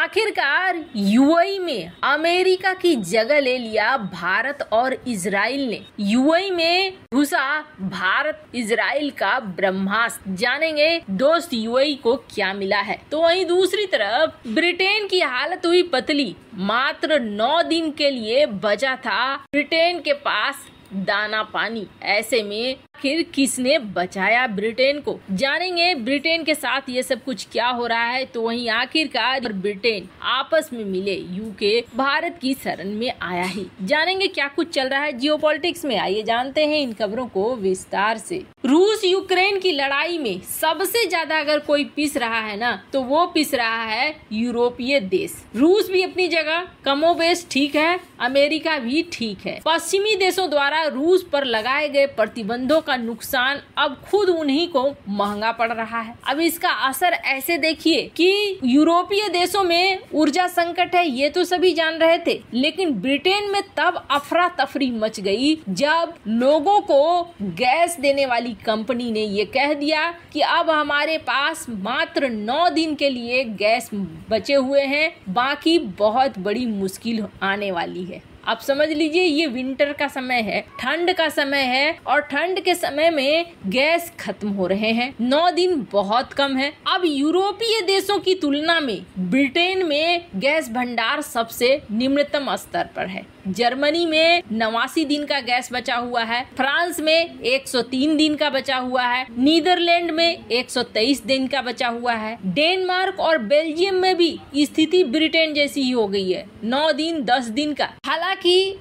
आखिरकार यूएई में अमेरिका की जगह ले लिया भारत और इजराइल ने। यूएई में घुसा भारत इजराइल का ब्रह्मास्त्र। जानेंगे दोस्त यूएई को क्या मिला है। तो वहीं दूसरी तरफ ब्रिटेन की हालत हुई पतली। मात्र 9 दिन के लिए बचा था ब्रिटेन के पास दाना पानी। ऐसे में आखिर किसने बचाया ब्रिटेन को। जानेंगे ब्रिटेन के साथ ये सब कुछ क्या हो रहा है। तो वहीं आखिरकार ब्रिटेन आपस में मिले यूके भारत की शरण में आया ही। जानेंगे क्या कुछ चल रहा है जियोपॉलिटिक्स में। आइए जानते हैं इन खबरों को विस्तार से। रूस यूक्रेन की लड़ाई में सबसे ज्यादा अगर कोई पिस रहा है ना तो वो पिस रहा है यूरोपीय देश। रूस भी अपनी जगह कमोबेश ठीक है, अमेरिका भी ठीक है। पश्चिमी देशों द्वारा रूस पर लगाए गए प्रतिबंधों का नुकसान अब खुद उन्हीं को महंगा पड़ रहा है। अब इसका असर ऐसे देखिए कि यूरोपीय देशों में ऊर्जा संकट है, ये तो सभी जान रहे थे, लेकिन ब्रिटेन में तब अफरा तफरी मच गई जब लोगों को गैस देने वाली कंपनी ने ये कह दिया कि अब हमारे पास मात्र 9 दिन के लिए गैस बचे हुए हैं, बाकी बहुत बड़ी मुश्किल आने वाली है। अब समझ लीजिए ये विंटर का समय है, ठंड का समय है और ठंड के समय में गैस खत्म हो रहे हैं। 9 दिन बहुत कम है। अब यूरोपीय देशों की तुलना में ब्रिटेन में गैस भंडार सबसे निम्नतम स्तर पर है। जर्मनी में 89 दिन का गैस बचा हुआ है, फ्रांस में 103 दिन का बचा हुआ है, नीदरलैंड में 123 दिन का बचा हुआ है, डेनमार्क और बेल्जियम में भी स्थिति ब्रिटेन जैसी ही हो गई है, 9 दिन 10 दिन का। हालांकि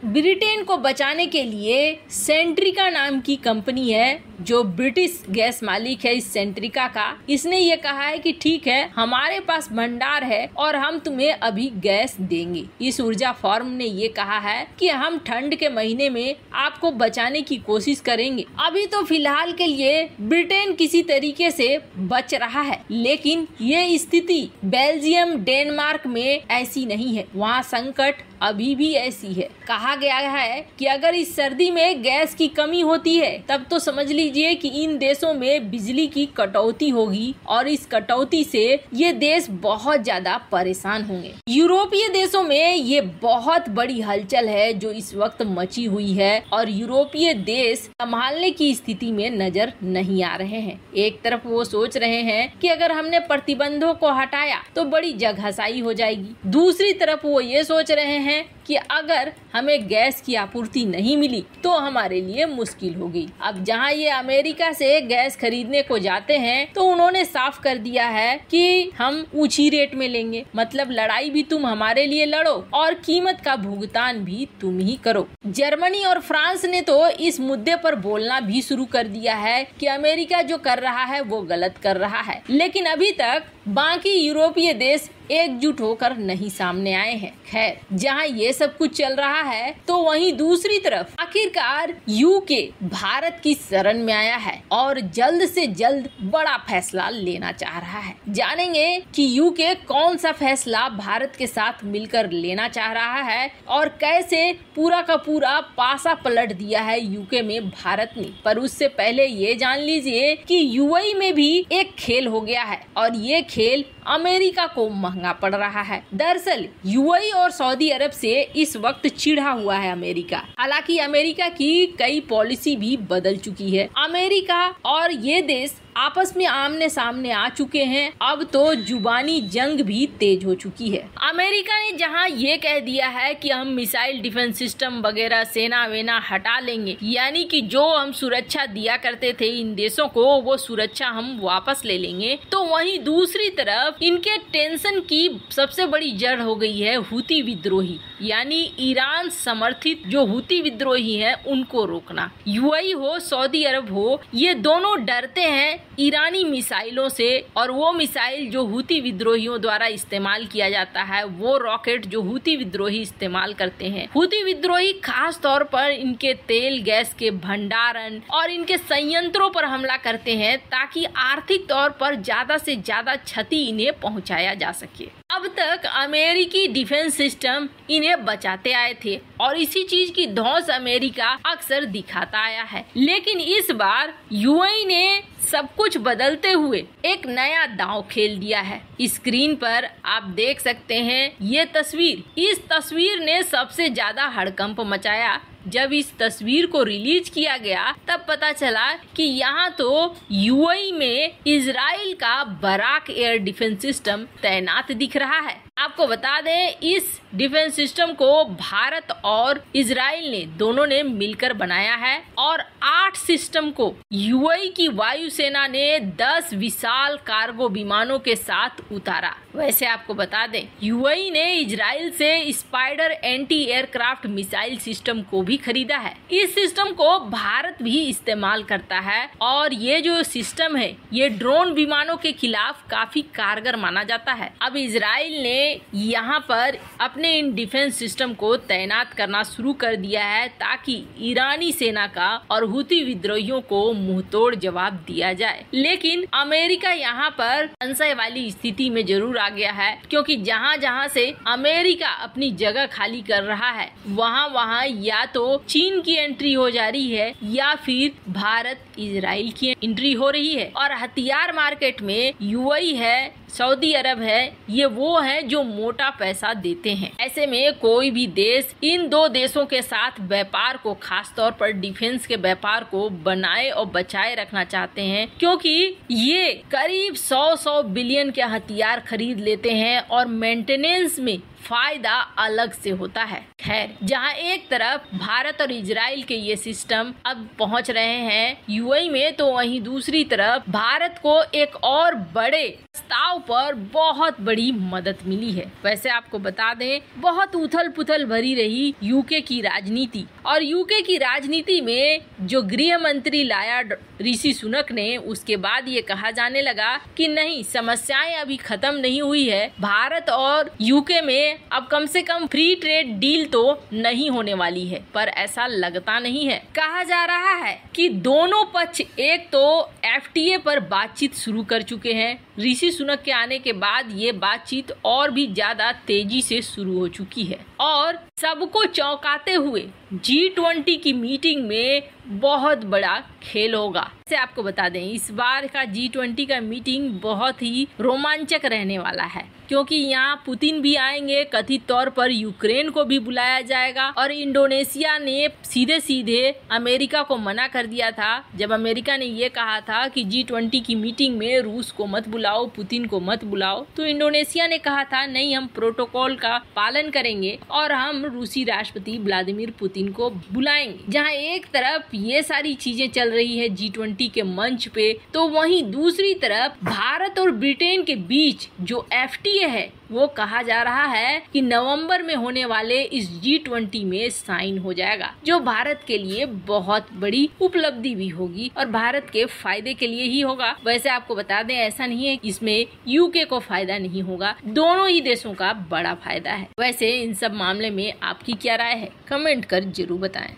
ब्रिटेन को बचाने के लिए सेंट्रिका नाम की कंपनी है जो ब्रिटिश गैस मालिक है इस सेंट्रिका का, इसने ये कहा है कि ठीक है हमारे पास भंडार है और हम तुम्हें अभी गैस देंगे। इस ऊर्जा फॉर्म ने ये कहा है कि हम ठंड के महीने में आपको बचाने की कोशिश करेंगे। अभी तो फिलहाल के लिए ब्रिटेन किसी तरीके से बच रहा है, लेकिन ये स्थिति बेल्जियम डेनमार्क में ऐसी नहीं है, वहाँ संकट अभी भी ऐसी है। कहा गया है कि अगर इस सर्दी में गैस की कमी होती है तब तो समझ लीजिए कि इन देशों में बिजली की कटौती होगी और इस कटौती से ये देश बहुत ज्यादा परेशान होंगे। यूरोपीय देशों में ये बहुत बड़ी हलचल है जो इस वक्त मची हुई है और यूरोपीय देश संभालने की स्थिति में नजर नहीं आ रहे हैं। एक तरफ वो सोच रहे हैं कि अगर हमने प्रतिबंधों को हटाया तो बड़ी जगहसाई हो जाएगी, दूसरी तरफ वो ये सोच रहे हैं कि अगर हमें गैस की आपूर्ति नहीं मिली तो हमारे लिए मुश्किल होगी। अब जहां ये अमेरिका से गैस खरीदने को जाते हैं तो उन्होंने साफ कर दिया है कि हम ऊंची रेट में लेंगे, मतलब लड़ाई भी तुम हमारे लिए लड़ो और कीमत का भुगतान भी तुम ही करो। जर्मनी और फ्रांस ने तो इस मुद्दे पर बोलना भी शुरू कर दिया है कि अमेरिका जो कर रहा है वो गलत कर रहा है, लेकिन अभी तक बाकी यूरोपीय देश एकजुट होकर नहीं सामने आए हैं। खैर, जहां ये सब कुछ चल रहा है तो वहीं दूसरी तरफ आखिरकार यूके भारत की शरण में आया है और जल्द से जल्द बड़ा फैसला लेना चाह रहा है। जानेंगे कि यूके कौन सा फैसला भारत के साथ मिलकर लेना चाह रहा है और कैसे पूरा का पूरा पासा पलट दिया है यूके में भारत ने। पर उससे पहले ये जान लीजिए कि यूएई में भी एक खेल हो गया है और ये खेल अमेरिका को महंगा पड़ रहा है। दरअसल यूएई और सऊदी अरब से इस वक्त चिढ़ा हुआ है अमेरिका। हालांकि अमेरिका की कई पॉलिसी भी बदल चुकी है। अमेरिका और ये देश आपस में आमने सामने आ चुके हैं। अब तो जुबानी जंग भी तेज हो चुकी है। अमेरिका ने जहां ये कह दिया है कि हम मिसाइल डिफेंस सिस्टम वगैरह सेना वेना हटा लेंगे, यानी कि जो हम सुरक्षा दिया करते थे इन देशों को वो सुरक्षा हम वापस ले लेंगे, तो वहीं दूसरी तरफ इनके टेंशन की सबसे बड़ी जड़ हो गई है हुती विद्रोही, यानी ईरान समर्थित जो हुती विद्रोही हैं उनको रोकना। यूएई हो सऊदी अरब हो, ये दोनों डरते हैं ईरानी मिसाइलों से, और वो मिसाइल जो हुती विद्रोहियों द्वारा इस्तेमाल किया जाता है, वो रॉकेट जो हुती विद्रोही इस्तेमाल करते हैं। हुती विद्रोही खास तौर पर इनके तेल गैस के भंडारण और इनके संयंत्रों पर हमला करते हैं ताकि आर्थिक तौर पर ज्यादा से ज्यादा क्षति इन्हें पहुंचाया जा सके। अब तक अमेरिकी डिफेंस सिस्टम इन्हें बचाते आए थे और इसी चीज की धौंस अमेरिका अक्सर दिखाता आया है, लेकिन इस बार यूएई ने सब कुछ बदलते हुए एक नया दांव खेल दिया है। स्क्रीन पर आप देख सकते हैं ये तस्वीर। इस तस्वीर ने सबसे ज्यादा हड़कंप मचाया। जब इस तस्वीर को रिलीज किया गया तब पता चला कि यहाँ तो यूएई में इजराइल का बराक एयर डिफेंस सिस्टम तैनात दिख रहा है। आपको बता दें, इस डिफेंस सिस्टम को भारत और इजराइल ने दोनों ने मिलकर बनाया है और 8 सिस्टम को यूएई की वायुसेना ने 10 विशाल कार्गो विमानों के साथ उतारा। वैसे आपको बता दें, यूएई ने इजराइल से spider anti aircraft missile system को भी खरीदा है। इस सिस्टम को भारत भी इस्तेमाल करता है और ये जो सिस्टम है ये ड्रोन विमानों के खिलाफ काफी कारगर माना जाता है। अब इजराइल ने यहाँ पर अपने इन डिफेंस सिस्टम को तैनात करना शुरू कर दिया है ताकि ईरानी सेना का और हुती विद्रोहियों को मुंहतोड़ जवाब दिया जाए। लेकिन अमेरिका यहाँ पर संशय वाली स्थिति में जरूर आ गया है, क्योंकि जहाँ से अमेरिका अपनी जगह खाली कर रहा है वहाँ या तो चीन की एंट्री हो जा रही है या फिर भारत इजराइल की एंट्री हो रही है। और हथियार मार्केट में यूएई है, सऊदी अरब है, ये वो है जो मोटा पैसा देते हैं। ऐसे में कोई भी देश इन दो देशों के साथ व्यापार को, खास तौर पर डिफेंस के व्यापार को बनाए और बचाए रखना चाहते हैं, क्योंकि ये करीब 100 बिलियन के हथियार खरीद लेते हैं और मेंटेनेंस में फायदा अलग से होता है। खैर, जहां एक तरफ भारत और इजराइल के ये सिस्टम अब पहुंच रहे हैं यूएई में, तो वहीं दूसरी तरफ भारत को एक और बड़े प्रस्ताव पर बहुत बड़ी मदद मिली है। वैसे आपको बता दें, बहुत उथल पुथल भरी रही यूके की राजनीति, और यूके की राजनीति में जो गृह मंत्री लाया ऋषि सुनक ने, उसके बाद ये कहा जाने लगा कि नहीं, समस्याएं अभी खत्म नहीं हुई है। भारत और यूके में अब कम से कम फ्री ट्रेड डील तो नहीं होने वाली है, पर ऐसा लगता नहीं है। कहा जा रहा है कि दोनों पक्ष एक तो एफटीए पर बातचीत शुरू कर चुके हैं। ऋषि सुनक के आने के बाद ये बातचीत और भी ज्यादा तेजी से शुरू हो चुकी है और सबको चौंकाते हुए G20 की मीटिंग में बहुत बड़ा खेल होगा। जैसे आपको बता दें, इस बार का G20 का मीटिंग बहुत ही रोमांचक रहने वाला है, क्योंकि यहाँ पुतिन भी आएंगे, कथित तौर पर यूक्रेन को भी बुलाया जाएगा। और इंडोनेशिया ने सीधे सीधे अमेरिका को मना कर दिया था, जब अमेरिका ने ये कहा था कि G20 की मीटिंग में रूस को मत बुलाओ, पुतिन को मत बुलाओ, तो इंडोनेशिया ने कहा था नहीं, हम प्रोटोकॉल का पालन करेंगे और हम रूसी राष्ट्रपति व्लादिमीर पुतिन को बुलाएंगे। जहाँ एक तरफ ये सारी चीजें चल रही है G20 के मंच पे, तो वहीं दूसरी तरफ भारत और ब्रिटेन के बीच जो एफटीए है वो कहा जा रहा है कि नवंबर में होने वाले इस G20 में साइन हो जाएगा, जो भारत के लिए बहुत बड़ी उपलब्धि भी होगी और भारत के फायदे के लिए ही होगा। वैसे आपको बता दें, ऐसा नहीं है इसमें यूके को फायदा नहीं होगा, दोनों ही देशों का बड़ा फायदा है। वैसे इन सब मामले में आपकी क्या राय है, कमेंट कर जरूर बताएं।